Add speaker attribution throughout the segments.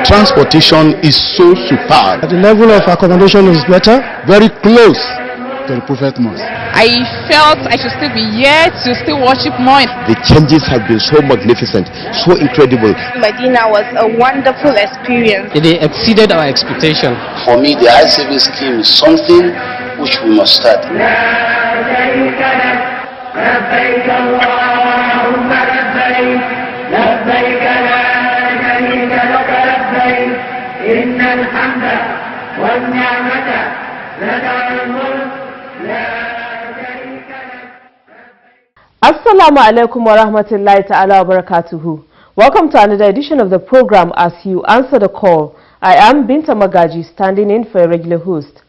Speaker 1: Transportation is so superb.
Speaker 2: The level of accommodation is better.
Speaker 1: Very close to the Prophet Mosque.
Speaker 3: I felt I should still be here to still worship more.
Speaker 4: The changes have been so magnificent, so incredible.
Speaker 5: Medina was a wonderful experience.
Speaker 2: They exceeded our expectation.
Speaker 6: For me, the Hajj saving scheme is something which we must start.
Speaker 7: Assalamu alaikum wa rahmatullahi ta'ala wa barakatuhu. Welcome to another edition of the program As You Answer the Call. I am Binta Magaji, standing in for a regular host.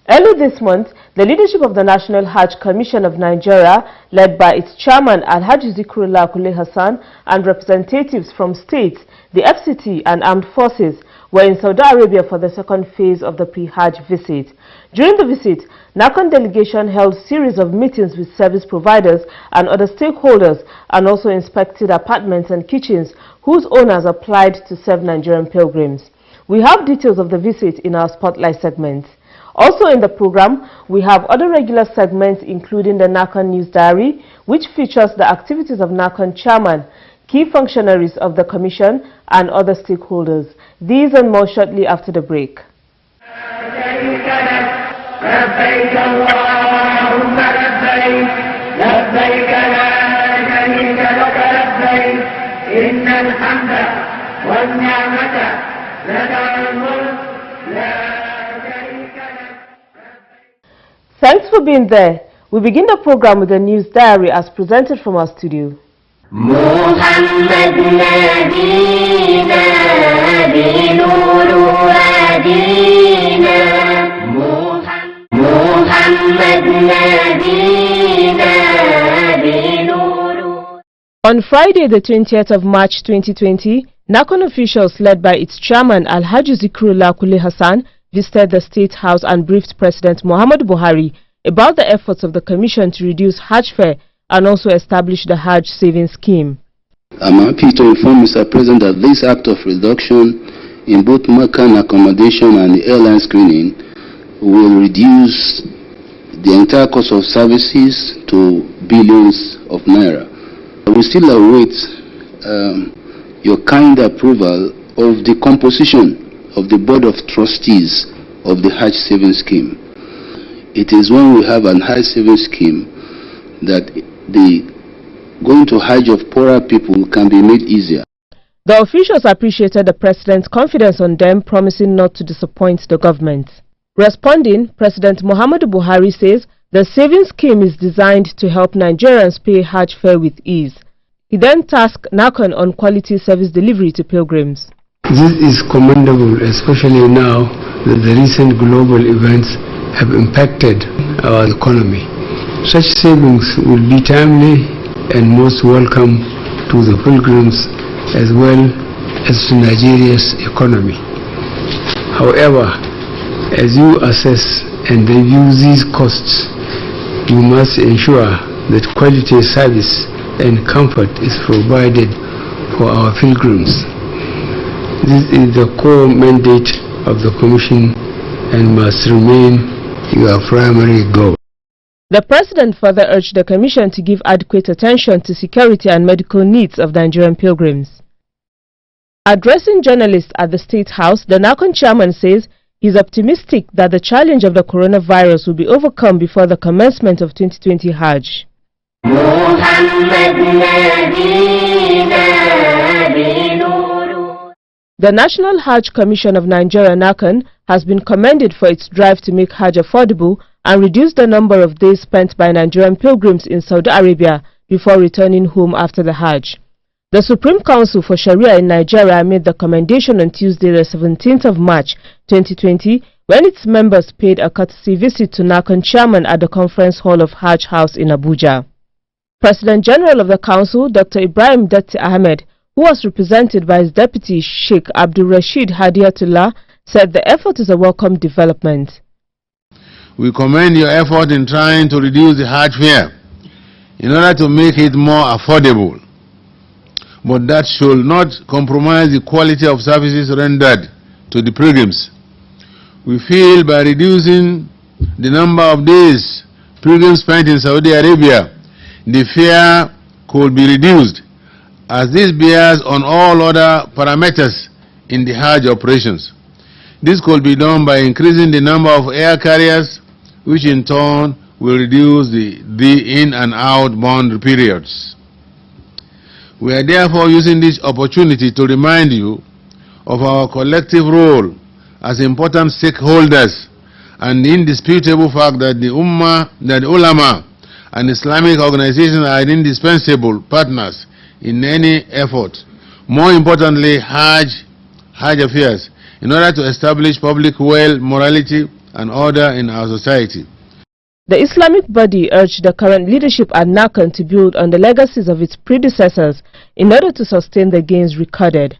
Speaker 7: Early this month, the leadership of the National Hajj Commission of Nigeria, led by its chairman Al-Hajj Zikrullah Kule Hassan and representatives from states, the FCT and armed forces, were in Saudi Arabia for the second phase of the pre-Hajj visit. During the visit, NAHCON delegation held a series of meetings with service providers and other stakeholders and also inspected apartments and kitchens whose owners applied to serve Nigerian pilgrims. We have details of the visit in our Spotlight segment. Also in the program, we have other regular segments including the NAHCON News Diary, which features the activities of NAHCON chairman, key functionaries of the Commission and other stakeholders. These and more shortly after the break. Thanks for being there. We begin the program with the News Diary as presented from our studio. On Friday, the 20th of March 2020, NAHCON officials led by its chairman Al-Hajj Zikrullah Kule Hassan visited the State House and briefed President Muhammadu Buhari about the efforts of the Commission to reduce Hajj fare and also establish the Hajj saving scheme.
Speaker 6: I'm happy to inform Mr. President that this act of reduction in both Meccan accommodation and the airline screening will reduce the entire cost of services to billions of naira. We still await your kind approval of the composition of the Board of Trustees of the Hajj saving scheme. It is when we have an Hajj saving scheme that the going to Hajj of poorer people can be made easier.
Speaker 7: The officials appreciated the President's confidence on them, promising not to disappoint the government. Responding, President Muhammadu Buhari says the saving scheme is designed to help Nigerians pay Hajj fare with ease. He then tasked NAHCON on quality service delivery to pilgrims.
Speaker 8: This is commendable, especially now that the recent global events have impacted our economy. Such savings will be timely and most welcome to the pilgrims as well as to Nigeria's economy. However, as you assess and review these costs, you must ensure that quality service and comfort is provided for our pilgrims. This is the core mandate of the Commission and must remain your primary goal.
Speaker 7: The President further urged the Commission to give adequate attention to security and medical needs of Nigerian pilgrims. Addressing journalists at the State House, the NAHCON chairman says he is optimistic that the challenge of the coronavirus will be overcome before the commencement of 2020 Hajj. The National Hajj Commission of Nigeria NAHCON has been commended for its drive to make Hajj affordable and reduce the number of days spent by Nigerian pilgrims in Saudi Arabia before returning home after the Hajj. The Supreme Council for Sharia in Nigeria made the commendation on Tuesday the 17th of March 2020 when its members paid a courtesy visit to NAHCON chairman at the Conference Hall of Hajj House in Abuja. President General of the Council, Dr. Ibrahim Datti Ahmed, who was represented by his deputy Sheikh Abdul Rashid Hadiatullah, said the effort is a welcome development.
Speaker 1: We commend your effort in trying to reduce the Hajj fare.
Speaker 9: in order to make it more affordable. But that should not compromise the quality of services rendered to the pilgrims. We feel by reducing the number of days pilgrims spent in Saudi Arabia, the fare could be reduced, as this bears on all other parameters in the Hajj operations. This could be done by increasing the number of air carriers, which in turn will reduce the in and out bound periods. We are therefore using this opportunity to remind you of our collective role as important stakeholders and the indisputable fact that the ulama and Islamic organizations are indispensable partners in any effort. More importantly, Hajj affairs, in order to establish public morality and order in our society.
Speaker 7: The Islamic body urged the current leadership at NAHCON to build on the legacies of its predecessors in order to sustain the gains recorded.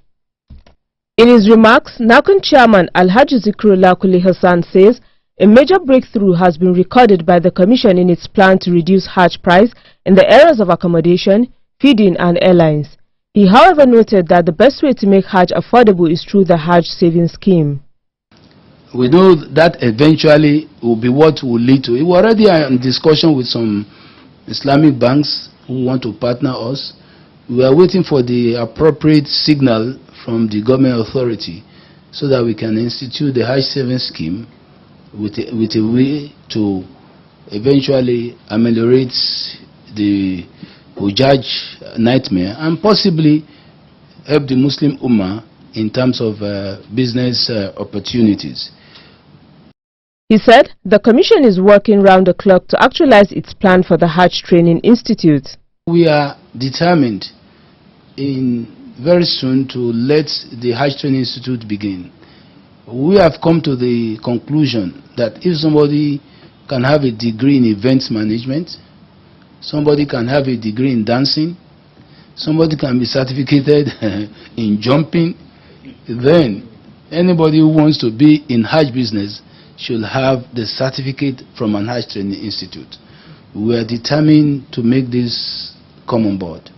Speaker 7: In his remarks, NAHCON chairman Alhaji Zikrullah Kuli Hassan says a major breakthrough has been recorded by the Commission in its plan to reduce Hajj price in the areas of accommodation, feeding and airlines. He however noted that the best way to make Hajj affordable is through the Hajj savings scheme.
Speaker 6: We know that eventually will be what will lead to. We were already in discussion with some Islamic banks who want to partner us. We are waiting for the appropriate signal from the government authority so that we can institute the Hajj savings scheme with a way to eventually ameliorate the Hajj nightmare and possibly help the Muslim Ummah in terms of business opportunities.
Speaker 7: He said the Commission is working round the clock to actualize its plan for the Hajj Training Institute.
Speaker 6: We are determined very soon to let the Hajj Training Institute begin. We have come to the conclusion that if somebody can have a degree in events management, somebody can have a degree in dancing, somebody can be certificated in jumping, then anybody who wants to be in Hajj business should have the certificate from an Hajj Training Institute. We are determined to make this come on board.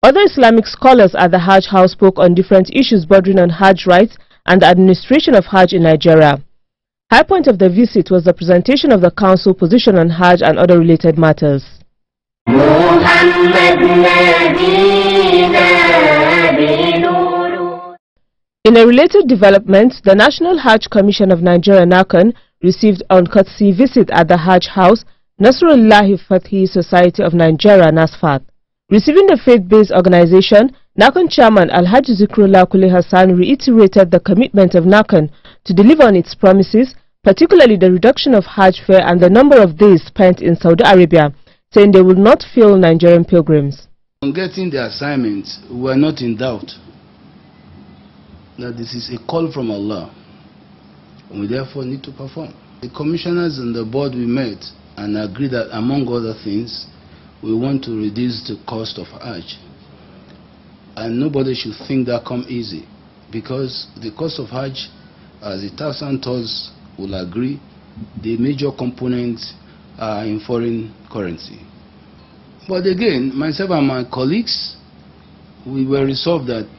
Speaker 7: Other Islamic scholars at the Hajj House spoke on different issues bordering on Hajj rights and the administration of Hajj in Nigeria. High point of the visit was the presentation of the Council position on Hajj and other related matters. In a related development, the National Hajj Commission of Nigeria NAHCON received on courtesy visit at the Hajj House Nasrullahi Fathi Society of Nigeria NASFAT. Receiving the faith-based organization, NAHCON chairman Alhaji Zikrullah Kuli Hassan reiterated the commitment of NAHCON to deliver on its promises, particularly the reduction of Hajj fare and the number of days spent in Saudi Arabia, saying they will not fail Nigerian pilgrims.
Speaker 6: On getting the assignment, we are not in doubt that this is a call from Allah, and we therefore need to perform. The commissioners and the board we met and agreed that, among other things, we want to reduce the cost of Hajj. And nobody should think that come easy, because the cost of Hajj, as the tax and tolls will agree, the major components are in foreign currency. But again, myself and my colleagues, we were resolved that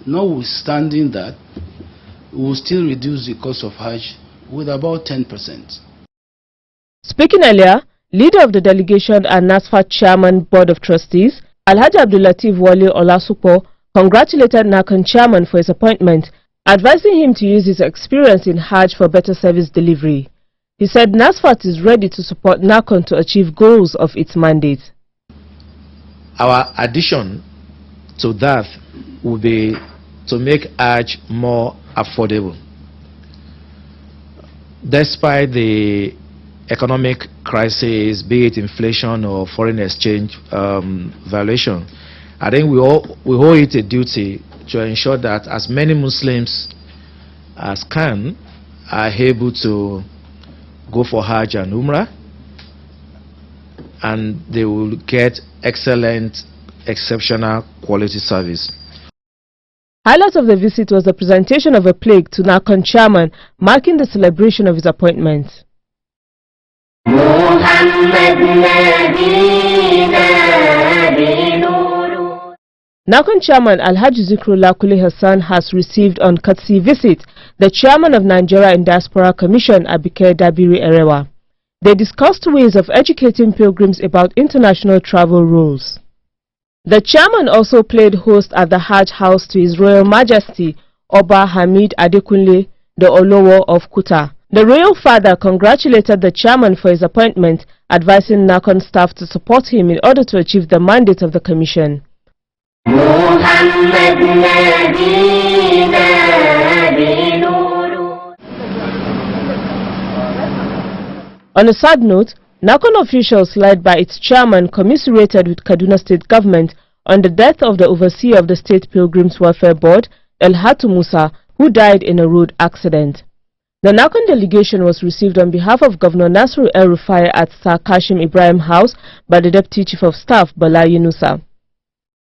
Speaker 6: notwithstanding that, we will still reduce the cost of Hajj with about 10%.
Speaker 7: Speaking earlier, leader of the delegation and NASFAT chairman board of trustees, Alhaji Abdul Latif Wali Olasupo, congratulated NAHCON chairman for his appointment, advising him to use his experience in Hajj for better service delivery. He said NASFAT is ready to support NAHCON to achieve goals of its mandate.
Speaker 2: Our addition to that will be to make Hajj more affordable. Despite the economic crisis, be it inflation or foreign exchange valuation, I think we owe it a duty to ensure that as many Muslims as can are able to go for Hajj and Umrah, and they will get excellent, exceptional quality service.
Speaker 7: Highlight of the visit was the presentation of a plaque to NAHCON chairman, marking the celebration of his appointment. NAHCON Chairman Alhaji Zikrullah Kuli Hassan has received on courtesy visit the Chairman of Nigeria in Diaspora Commission, Abike Dabiri Erewa. They discussed ways of educating pilgrims about international travel rules. The chairman also played host at the Hajj house to His Royal Majesty Oba Hamid Adekunle, the Olowo of Kuta. The royal father congratulated the chairman for his appointment, advising NAHCON staff to support him in order to achieve the mandate of the commission. On a sad note, NAHCON officials led by its chairman commiserated with Kaduna State government on the death of the overseer of the State Pilgrims Welfare Board, El-Hatu Musa, who died in a road accident. The NAHCON delegation was received on behalf of Governor Nasiru El-Rufai at Sir Kashim Ibrahim House by the Deputy Chief of Staff, Bala Yunusa.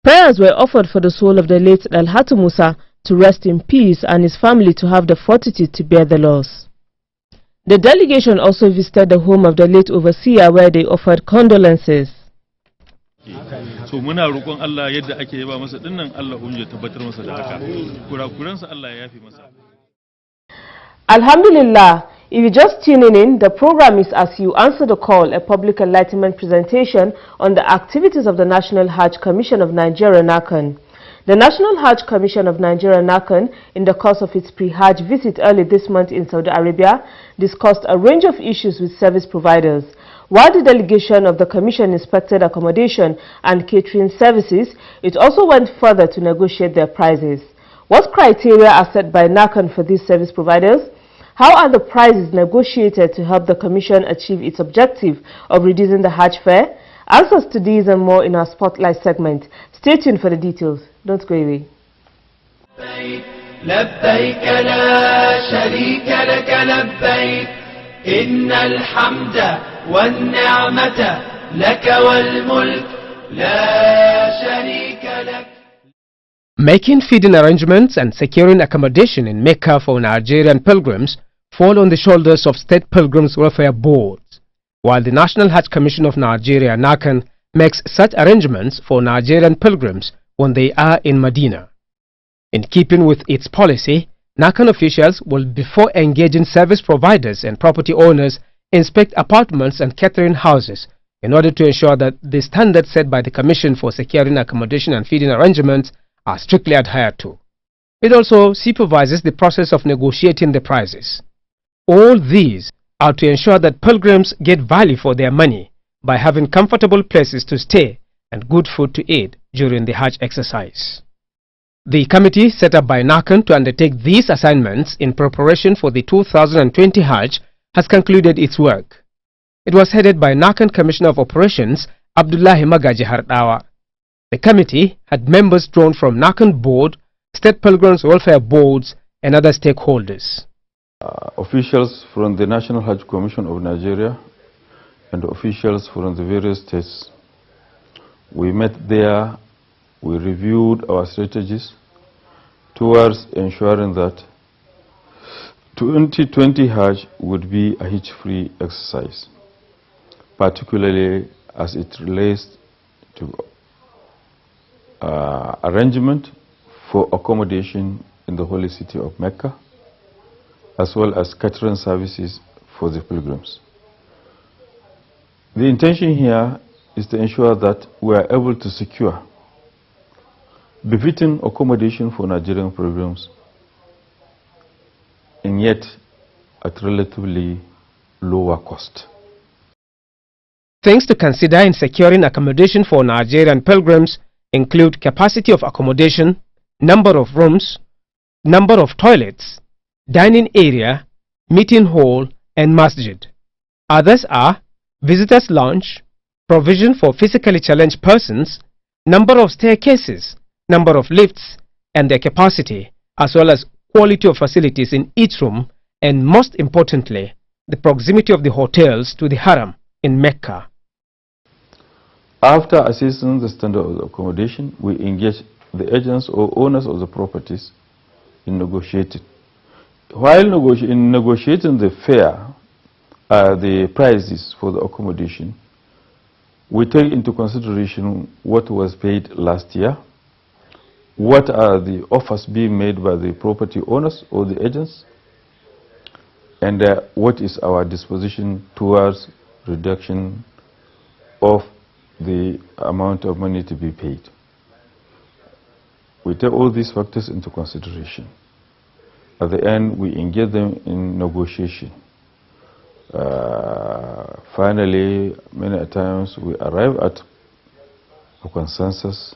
Speaker 7: Prayers were offered for the soul of the late El-Hatu Musa to rest in peace and his family to have the fortitude to bear the loss. The delegation also visited the home of the late overseer where they offered condolences.
Speaker 10: So muna roƙon Allah yadda ake yaba masa dinnan Allah ya tabbatar masa da haka. Kurakuransa Allah ya yafi masa.
Speaker 7: Alhamdulillah, if you're just tuning in, the program is As You Answer the Call, a public enlightenment presentation on the activities of the National Hajj Commission of Nigeria, NAHCON. The National Hajj Commission of Nigeria, NAHCON, in the course of its pre-Hajj visit early this month in Saudi Arabia, discussed a range of issues with service providers. While the delegation of the Commission inspected accommodation and catering services, it also went further to negotiate their prices. What criteria are set by NAHCON for these service providers? How are the prices negotiated to help the Commission achieve its objective of reducing the Hajj fare? Answers to these and more in our Spotlight segment. Stay tuned for the details. Don't go away.
Speaker 11: لبيك لا شريك لك لبيك إن الحمد والنعمة لك والملك لا شريك لك.
Speaker 12: Making feeding arrangements and securing accommodation in Mecca for Nigerian pilgrims fall on the shoulders of State Pilgrims Welfare Boards, while the National Hajj Commission of Nigeria, NAHCON, makes such arrangements for Nigerian pilgrims when they are in Medina. In keeping with its policy, NAHCON officials will, before engaging service providers and property owners, inspect apartments and catering houses in order to ensure that the standards set by the Commission for securing accommodation and feeding arrangements are strictly adhered to. It also supervises the process of negotiating the prices. All these are to ensure that pilgrims get value for their money by having comfortable places to stay and good food to eat during the Hajj exercise. The committee set up by NAHCON to undertake these assignments in preparation for the 2020 Hajj has concluded its work. It was headed by NAHCON Commissioner of Operations Abdullahi Magaji Hardawa. The committee had members drawn from NAHCON Board, State Pilgrims Welfare Boards and other stakeholders.
Speaker 13: Officials from the National Hajj Commission of Nigeria and officials from the various states. We met there, we reviewed our strategies towards ensuring that 2020 Hajj would be a hitch-free exercise, particularly as it relates to arrangement for accommodation in the holy city of Mecca, as well as catering services for the pilgrims. The intention here is to ensure that we are able to secure befitting accommodation for Nigerian pilgrims, and yet at relatively lower cost.
Speaker 12: Things to consider in securing accommodation for Nigerian pilgrims include capacity of accommodation, number of rooms, number of toilets, dining area, meeting hall and masjid. Others are visitors' lounge, provision for physically challenged persons, number of staircases, number of lifts and their capacity, as well as quality of facilities in each room, and most importantly, the proximity of the hotels to the Haram in Mecca.
Speaker 13: After assessing the standard of the accommodation, we engage the agents or owners of the properties in negotiating. While in negotiating the fare, the prices for the accommodation, we take into consideration what was paid last year, what are the offers being made by the property owners or the agents, and what is our disposition towards reduction of the amount of money to be paid. We take all these factors into consideration. At the end, we engage them in negotiation. Finally, many times we arrive at a consensus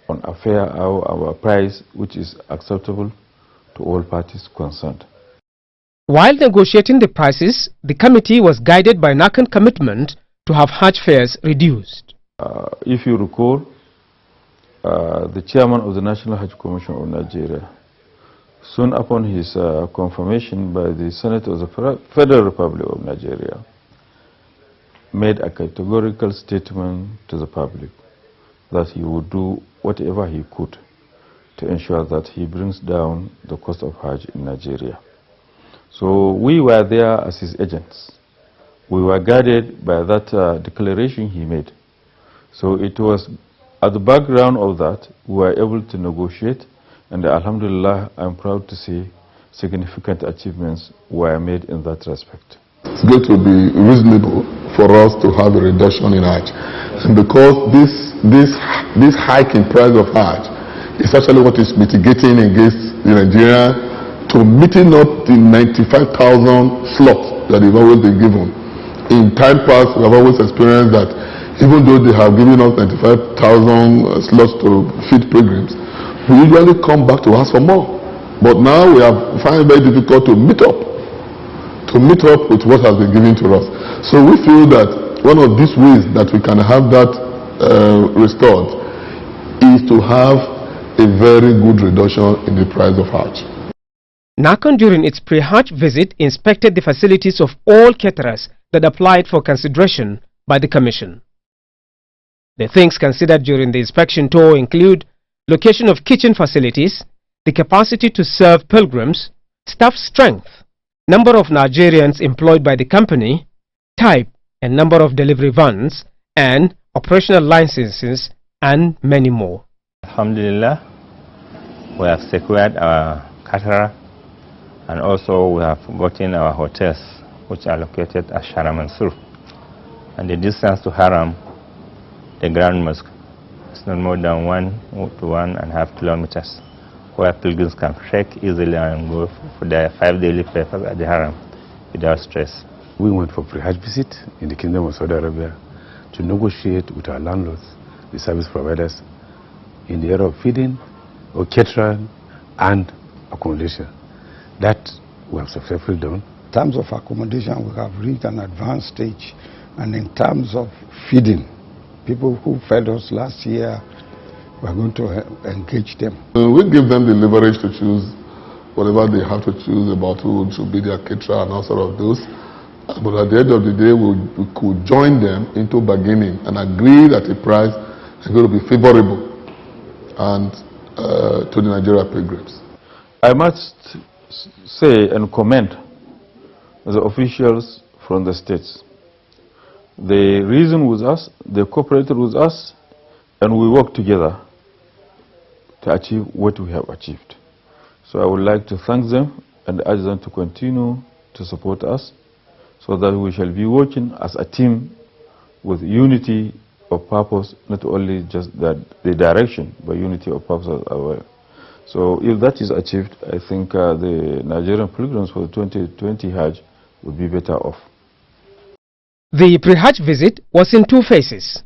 Speaker 13: on a fair our price which is acceptable to all parties concerned.
Speaker 12: While negotiating the prices, the committee was guided by NAHCON commitment to have Hajj fares reduced.
Speaker 13: If you recall, the chairman of the National Hajj Commission of Nigeria, soon upon his confirmation by the Senate of the Federal Republic of Nigeria, made a categorical statement to the public that he would do whatever he could to ensure that he brings down the cost of Hajj in Nigeria. So we were there as his agents. We were guided by that declaration he made. So it was at the background of that we were able to negotiate, and Alhamdulillah, I'm proud to say significant achievements were made in that respect.
Speaker 14: It's going to be reasonable for us to have a reduction in Hajj, and because this hike in price of Hajj is actually what is mitigating against Nigeria to meeting up the 95,000 slots that have always been given. In time past, we have always experienced that even though they have given us 95,000 slots to feed pilgrims, we usually come back to ask for more. But now we have found it very difficult to meet up with what has been given to us. So we feel that one of these ways that we can have that restored is to have a very good reduction in the price of Hajj.
Speaker 12: NAHCON during its pre-Hajj visit inspected the facilities of all caterers that applied for consideration by the Commission. The things considered during the inspection tour include location of kitchen facilities, the capacity to serve pilgrims, staff strength, number of Nigerians employed by the company, type and number of delivery vans, and operational licenses, and many more.
Speaker 15: Alhamdulillah, we have secured our caterer, and also we have gotten our hotels, which are located at Sharam and Sur. And the distance to Haram, the Grand Mosque, is not more than 1 to 1.5 kilometers, where pilgrims can trek easily and go for their 5 daily prayers at the Haram without stress.
Speaker 16: We went for pre-Hajj visit in the Kingdom of Saudi Arabia to negotiate with our landlords, the service providers, in the area of feeding, or catering, and accommodation. That we have successfully done.
Speaker 17: In terms of accommodation, we have reached an advanced stage, and in terms of feeding, people who fed us last year, we are going to engage them.
Speaker 14: We give them the leverage to choose whatever they have to choose about who should be their caterer and all sort of those. But at the end of the day, we could join them into bargaining and agree that a price is going to be favorable and to the Nigeria pilgrims.
Speaker 13: I must say and commend the officials from the states. They reasoned with us, they cooperated with us, and we worked together to achieve what we have achieved. So I would like to thank them and urge them to continue to support us so that we shall be working as a team with unity of purpose, not only just the direction, but unity of purpose as well. So if that is achieved, I think the Nigerian pilgrims for the 2020 Hajj would be better off.
Speaker 12: The pre-Hajj visit was in 2 phases.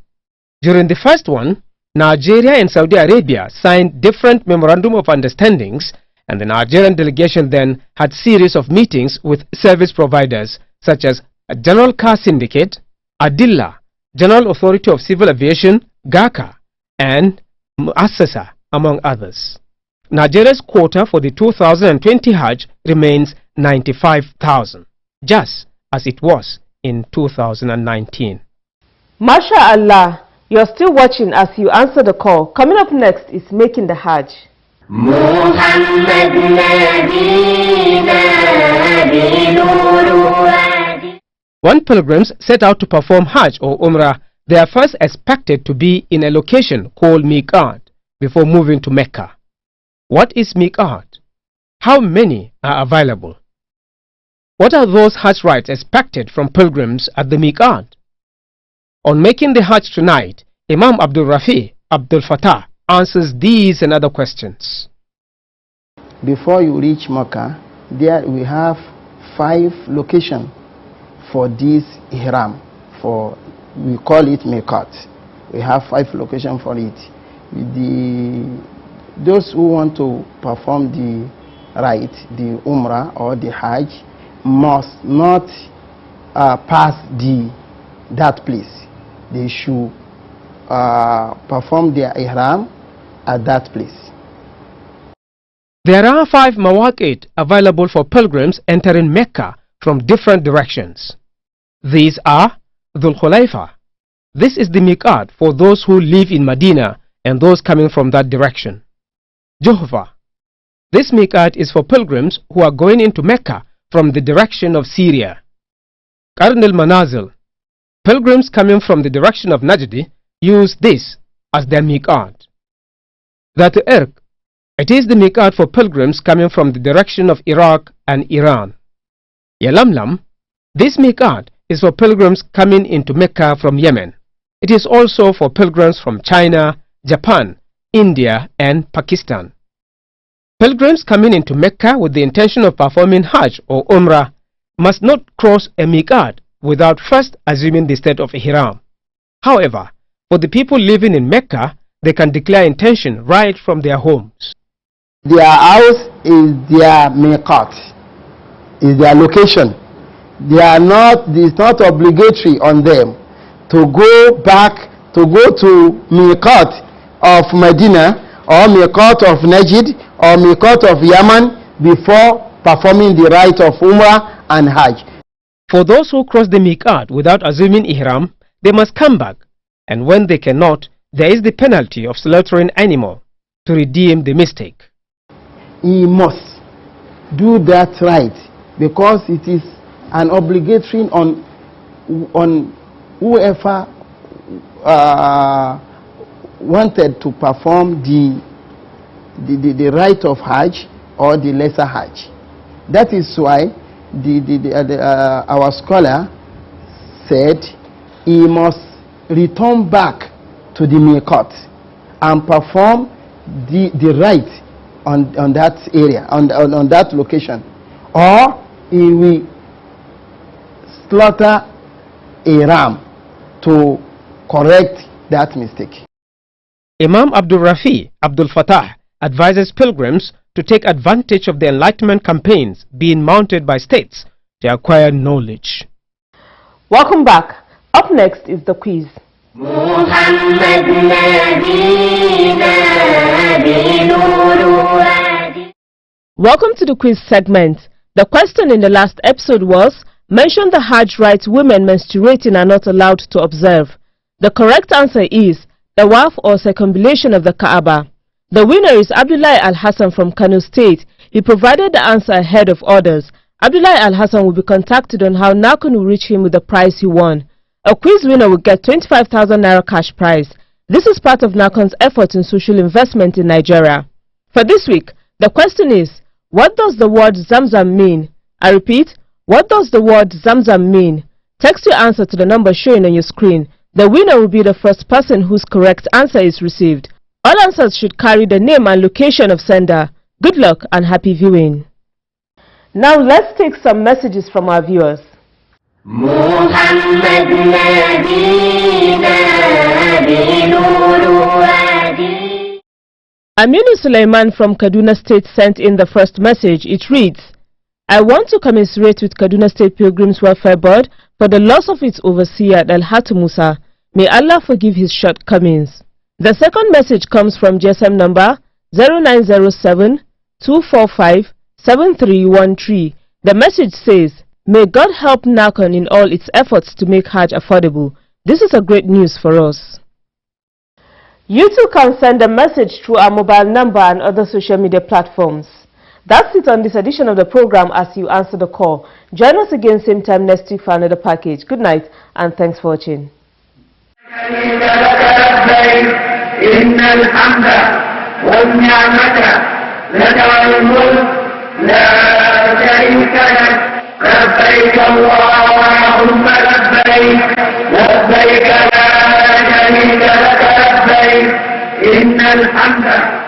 Speaker 12: During the first one, Nigeria and Saudi Arabia signed different memorandum of understandings, and the Nigerian delegation then had series of meetings with service providers such as a General Car Syndicate, Adilla, General Authority of Civil Aviation, GACA, and Muassasa, among others. Nigeria's quota for the 2020 Hajj remains 95,000, just as it was in 2019.
Speaker 7: MashaAllah, you're still watching as you answer the call. Coming up next is Making the Hajj.
Speaker 11: محمد نبينا بنور
Speaker 12: When pilgrims set out to perform Hajj or Umrah, they are first expected to be in a location called Miqat before moving to Mecca. What is Miqat? How many are available? What are those Hajj rites expected from pilgrims at the Miqat? On Making the Hajj Tonight, Imam Abdul Rafi Abdul Fattah answers these and other questions.
Speaker 18: Before you reach Mecca, there we have 5 locations for this ihram. We call it Miqat. We have 5 locations for it. Those who want to perform the rite, the Umrah or the Hajj, must not pass that place. They should perform their ihram at that place.
Speaker 12: There are 5 mawaqit available for pilgrims entering Mecca from different directions. These are Dhul Khulaifa. This is the Miqat for those who live in Medina and those coming from that direction. Juhfa. This Miqat is for pilgrims who are going into Mecca from the direction of Syria. Qarn al-Manazil. Pilgrims coming from the direction of Najd use this as their Miqat. That Irq. It is the Miqat for pilgrims coming from the direction of Iraq and Iran. Yalamlam. This Miqat is for pilgrims coming into Mecca from Yemen. It is also for pilgrims from China, Japan, India and Pakistan. Pilgrims coming into Mecca with the intention of performing Hajj or Umrah must not cross a Miqat without first assuming the state of Ihram. However, for the people living in Mecca, they can declare intention right from their homes.
Speaker 18: Their house is their Miqat, is their location. It's not obligatory on them to go back, to go to Miqat of Medina or Miqat of Najd or Miqat of Yemen before performing the rite of Umrah and Hajj.
Speaker 12: For those who cross the Miqat without assuming Ihram, they must come back, and when they cannot, there is the penalty of slaughtering animal to redeem the mistake.
Speaker 18: He must do that right because it is an obligatory on whoever wanted to perform the rite of Hajj or the lesser Hajj. That is why our scholar said he must return back to the Miqat and perform the rite on that area, on that location, or he will slaughter a ram to correct that mistake.
Speaker 12: Imam Abdul Rafi Abdul Fattah advises pilgrims to take advantage of the enlightenment campaigns being mounted by states to acquire knowledge.
Speaker 7: Welcome back. Up next is the quiz. Welcome to the quiz segment. The question in the last episode was, mention the Hajj rites women menstruating are not allowed to observe. The correct answer is the Tawaf or circumambulation of the Kaaba. The winner is Abdullah Al-Hassan from Kano State. He provided the answer ahead of others. Abdullah Al-Hassan will be contacted on how NAHCON will reach him with the prize he won. A quiz winner will get 25,000 Naira cash prize. This is part of NAHCON's effort in social investment in Nigeria. For this week, the question is, what does the word Zamzam mean? I repeat, what does the word Zamzam mean? Text your answer to the number showing on your screen. The winner will be the first person whose correct answer is received. All answers should carry the name and location of sender. Good luck and happy viewing. Now let's take some messages from our viewers. Aminu Suleiman from Kaduna State sent in the first message. It reads, I want to commiserate with Kaduna State Pilgrims Welfare Board for the loss of its overseer Al-Hatu Musa. May Allah forgive his shortcomings. The second message comes from GSM number 0907-245-7313. The message says, may God help NAHCON in all its efforts to make Hajj affordable. This is a great news for us. You too can send a message through our mobile number and other social media platforms. That's it on this edition of the program As You Answer the Call. Join us again same time next week for another package. Good night and thanks for watching.
Speaker 11: إن الحمد والنعمة لك والملك لا شريك لك لبيك اللهم لبيك لبيك لا شريك لك لبيك إن الحمد